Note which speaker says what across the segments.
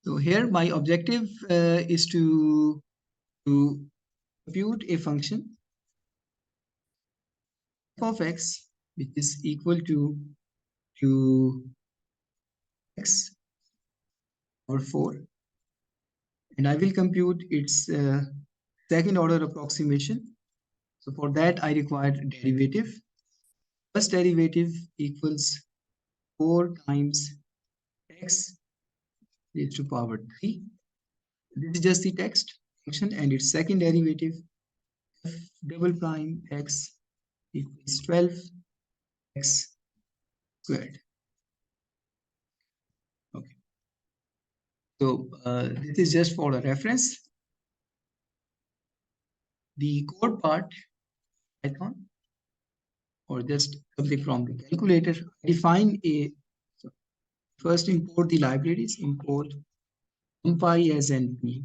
Speaker 1: So here my objective is to compute a function f of x, which is equal to x or 4, and I will compute its second order approximation. So for that I require derivative. First derivative equals 4 times x raised to power 3. This is just the text function, and its second derivative f double prime x equals 12x squared. Okay. So this is just for a reference. The code part, Python, or just something from the calculator, define a, so first import the libraries, import numpy as np,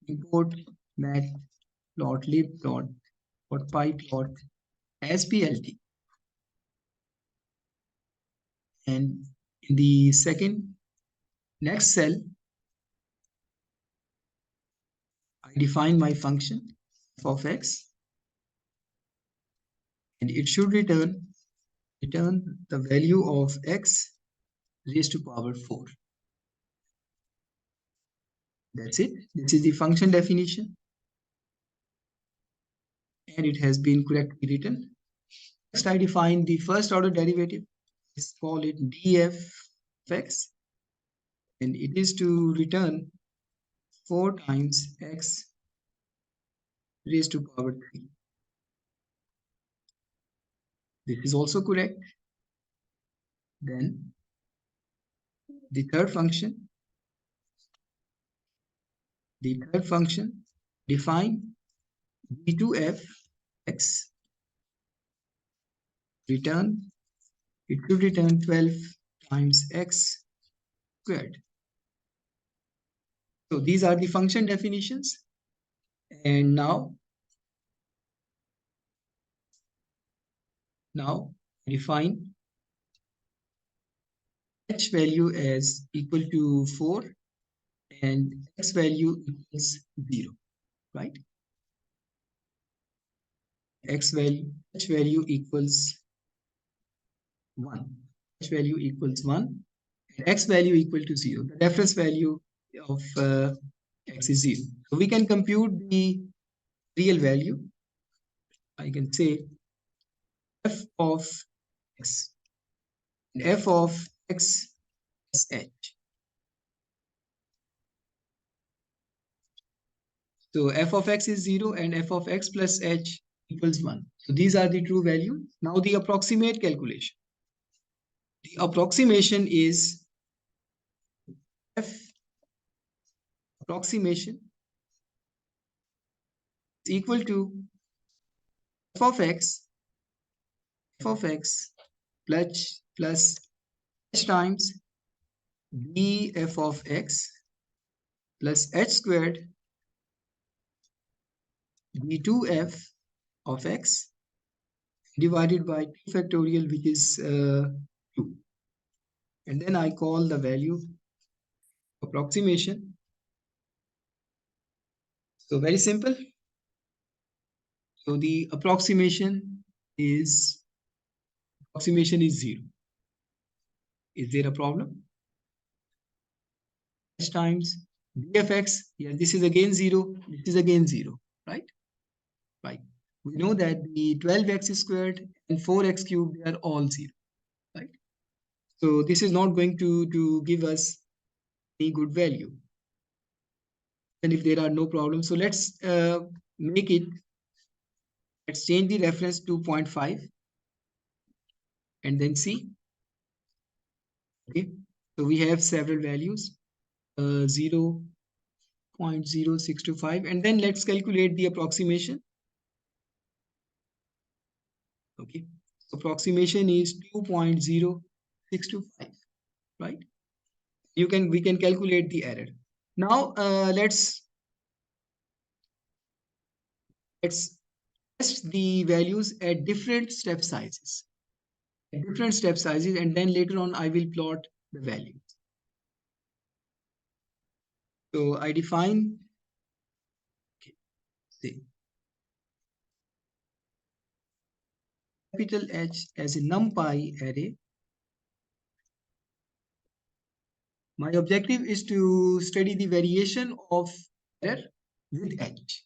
Speaker 1: import matplotlib.pyplot as plt, and in the second next cell I define my function f of x, and it should return the value of x raised to power 4. That's it. This is the function definition, and it has been correctly written. Next, I define the first order derivative. Let's call it df of x, and it is to return 4 times x raised to power 3. This is also correct. Then the third function define d2f x, it should return 12 times x squared. So these are the function definitions, and now define h value as equal to 4 and x value equals 0, right? H value equals 1. H value equals 1 and x value equal to 0. The reference value of x is 0. So we can compute the real value. I can say f of x, and f of x is h. So f of x is 0 and f of x plus h equals 1. So these are the true values. Now the approximate calculation. The approximation is f approximation is equal to f of x plus h times df of x plus h squared d2f of x divided by 2 factorial, which is 2. And then I call the value approximation. So very simple. So the approximation is 0. Is there a problem? H times dfx, yeah, this is again 0, this is again 0, right? Right. We know that the 12x squared and 4x cubed, they are all 0, right? So this is not going to give us any good value. And if there are no problems, so let's let's change the reference to 0.5 and then see. Okay, so we have several values, 0.0625, and then let's calculate the approximation. Okay, approximation is 2.0625, right? We can calculate the error. Now let's test the values at different step sizes. And then later on I will plot the values. So I define say, capital H as a numpy array. My objective is to study the variation of error with H.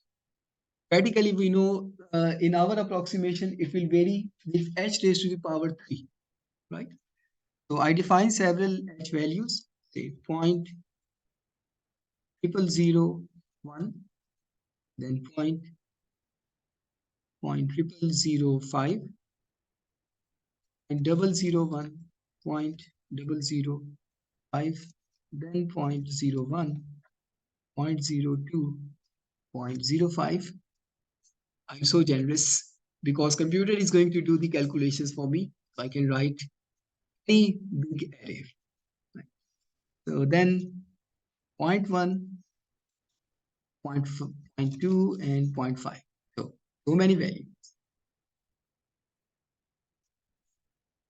Speaker 1: Practically, we know in our approximation, it will vary with H raised to the power 3, right? So I define several H values, say 0.0001, then 0.0005, and 001, 0.005, then 0.01, 0.02, 0.05. I'm so generous because computer is going to do the calculations for me. So I can write any big array. Right? So then 0.1, 0.2, and 0.5. So many values.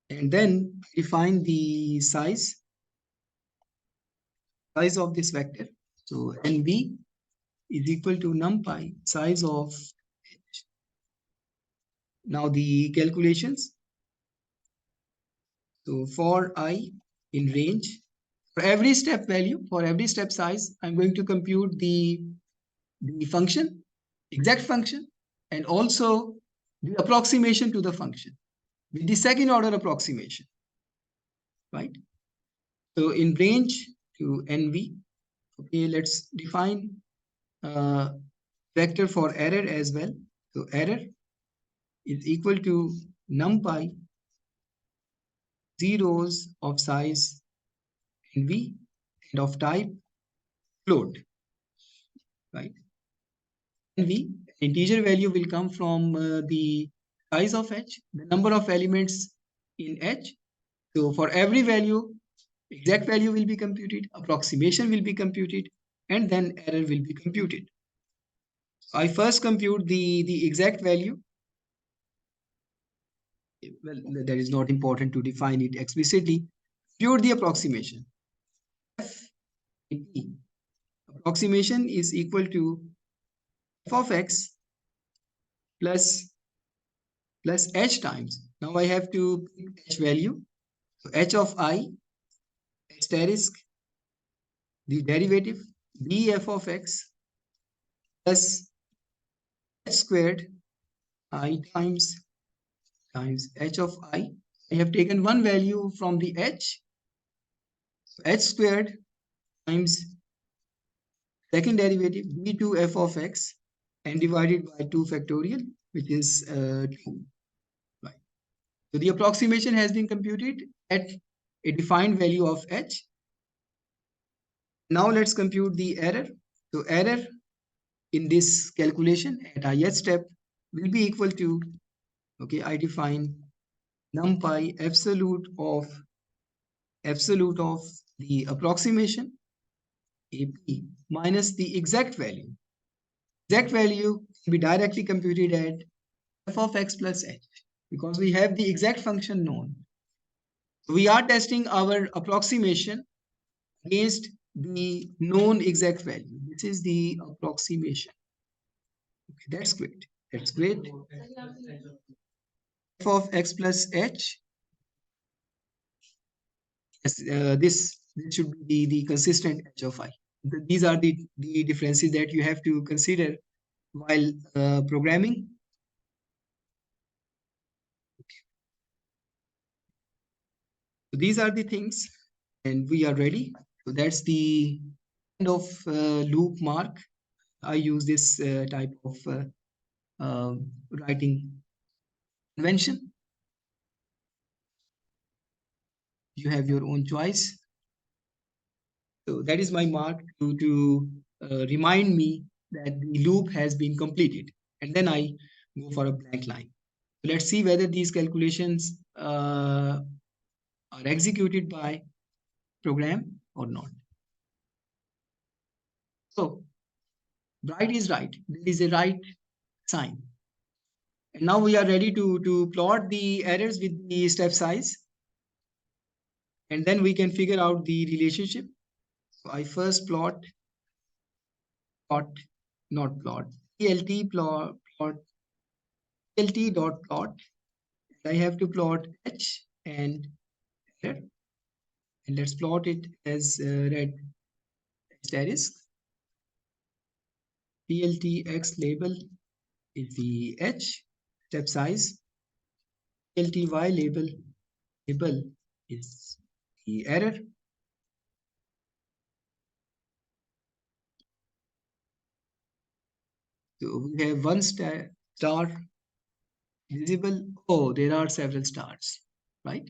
Speaker 1: And then define the size of this vector. So NV is equal to numpy size of H. Now the calculations. So for I in range, for every step value, for every step size, I'm going to compute the function, exact function, and also the approximation to the function with the second order approximation, right? So in range to NV, okay, let's define vector for error as well. So error is equal to numpy zeros of size NV and of type float, right? NV, integer value will come from the size of H, the number of elements in H. So for every value, exact value will be computed, approximation will be computed, and then error will be computed. So I first compute the exact value. Well, that is not important to define it explicitly. Compute the approximation. FP. Approximation is equal to f of x plus h times. Now I have to pick h value. So h of I, asterisk, the derivative, df of x plus h squared I times h of I. I have taken one value from the h, so h squared times second derivative d2f of x and divided by 2 factorial, which is 2. Right. So the approximation has been computed at a defined value of h. Now let's compute the error. So error in this calculation at ith step will be equal to, okay, I define numpy absolute of the approximation AP minus the exact value. Exact value can be directly computed at f of x plus h because we have the exact function known. We are testing our approximation against the known exact value. This is the approximation. Okay, that's great. That's great. F of x plus h. Yes, this should be the consistent h of I. These are the differences that you have to consider while programming. Okay. So these are the things, and we are ready. So that's the end of loop mark. I use this type of writing convention. You have your own choice. So that is my mark to remind me that the loop has been completed. And then I go for a blank line. So let's see whether these calculations are executed by program or not. So right is right. There is a right sign. And now we are ready to plot the errors with the step size. And then we can figure out the relationship. So I first plot plot, not plot, plt plt dot plot. I have to plot h and error, and let's plot it as red asterisk. plt x label is the h step size. plt y label is the error. So we have one star visible. Oh, there are several stars, right?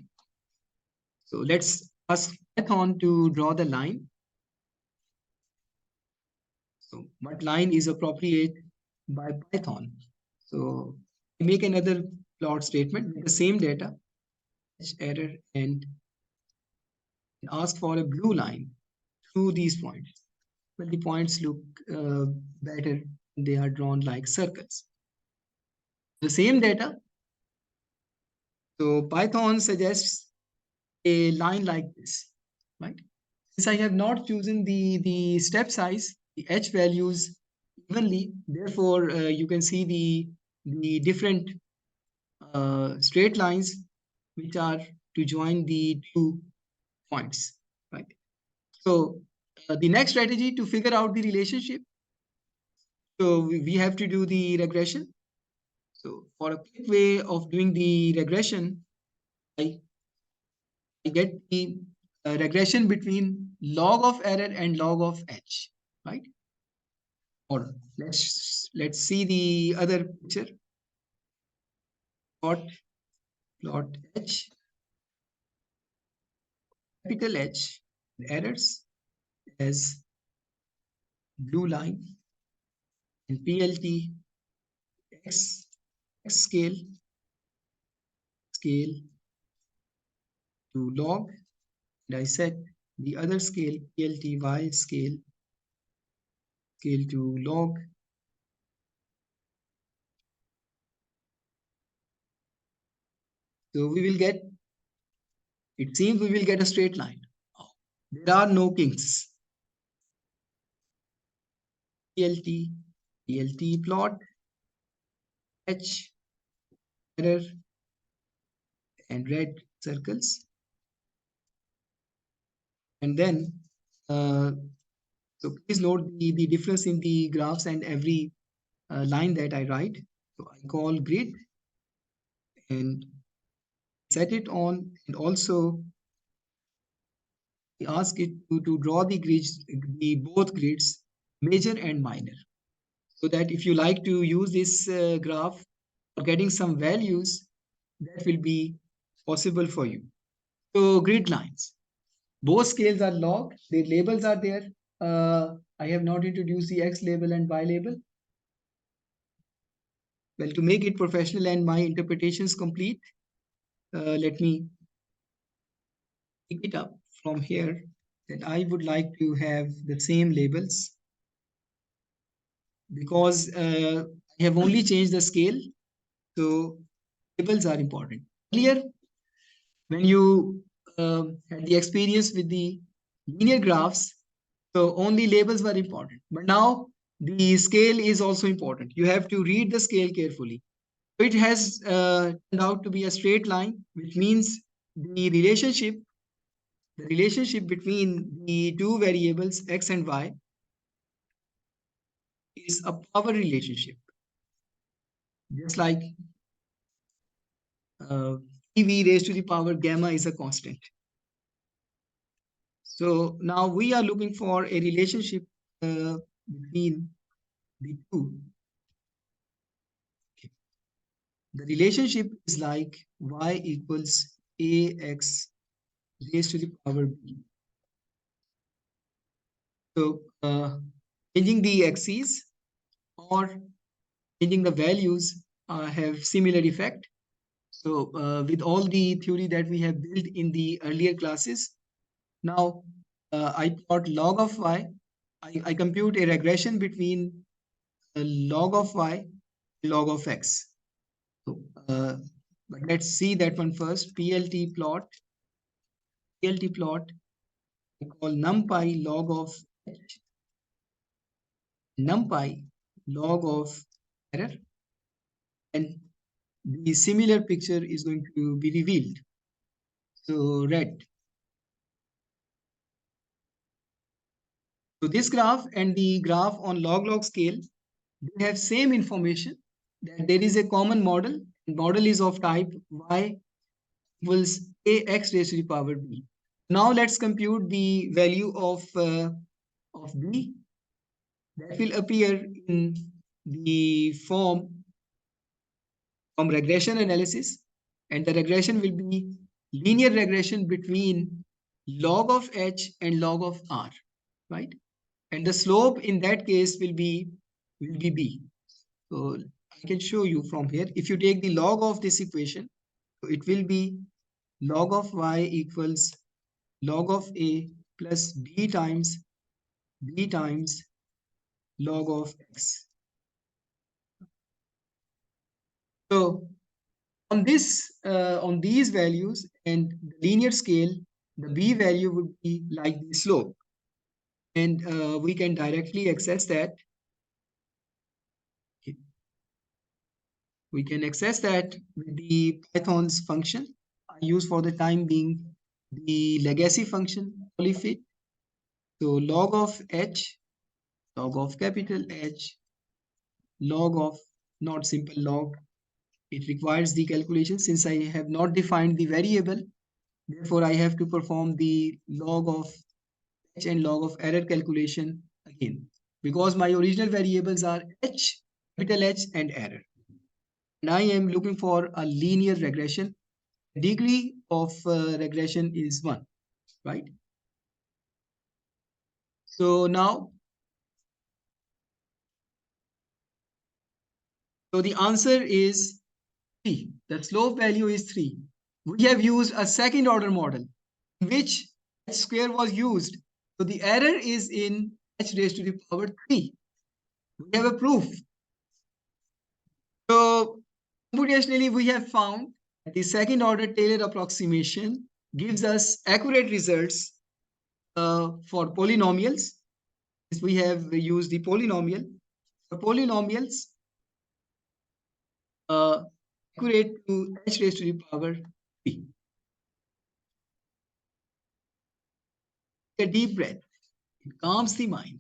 Speaker 1: So let's ask Python to draw the line. So what line is appropriate by Python? So make another plot statement with the same data, error, and ask for a blue line through these points. But the points look better. They are drawn like circles. The same data. So Python suggests a line like this, right? Since I have not chosen the step size, the h values evenly, therefore you can see the different straight lines which are to join the two points, right? So the next strategy to figure out the relationship. So we have to do the regression. So for a quick way of doing the regression, I get the regression between log of error and log of h, right? Or let's see the other picture. Plot h, capital H, errors as blue line, and plt x scale to log, and I set the other scale plt y scale to log. So we will get, it seems we will get a straight line. There are no kinks. plt plot h, error, and red circles. And then so please note the difference in the graphs and every line that I write. So I call grid and set it on, and also ask it to draw the grids, both grids, major and minor, so that if you like to use this graph for getting some values, that will be possible for you. So grid lines, both scales are log, their labels are there. I have not introduced the x label and y label. Well, to make it professional and my interpretations complete, let me pick it up from here, that I would like to have the same labels, because I have only changed the scale, so labels are important. Earlier, when you had the experience with the linear graphs, so only labels were important. But now the scale is also important. You have to read the scale carefully. So it has turned out to be a straight line, which means the relationship between the two variables x and y is a power relationship, just like ev raised to the power gamma is a constant. So now we are looking for a relationship between the two. Okay. The relationship is like y equals ax raised to the power b. So changing the axes or changing the values have similar effect. So with all the theory that we have built in the earlier classes, now I plot log of y. I compute a regression between log of y and log of x. So, but let's see that one first. plt plot, I call numpy log of h NumPy log of error, and the similar picture is going to be revealed. So red. So this graph and the graph on log scale, they have same information, that there is a common model. Model is of type y equals ax raised to the power b. Now let's compute the value of b that will appear in the form from regression analysis, and the regression will be linear regression between log of h and log of r, right? And the slope in that case will be b. So I can show you from here. If you take the log of this equation, so it will be log of y equals log of a plus b times log of x. So on these values and the linear scale, the b value would be like the slope, and we can directly access that. We can access that with the Python's function. I use for the time being the legacy function polyfit. So log of h, log of capital H, log of not simple log. It requires the calculation. Since I have not defined the variable, therefore I have to perform the log of h and log of error calculation again, because my original variables are h, capital H, and error. And I am looking for a linear regression. Degree of regression is 1, right? So now, so the answer is 3. The slope value is 3. We have used a second order model in which h square was used. So the error is in h raised to the power 3. We have a proof. So computationally, we have found that the second order Taylor approximation gives us accurate results for polynomials. We have used the polynomial. For polynomials, accurate to h raised to the power 3. A deep breath. It calms the mind.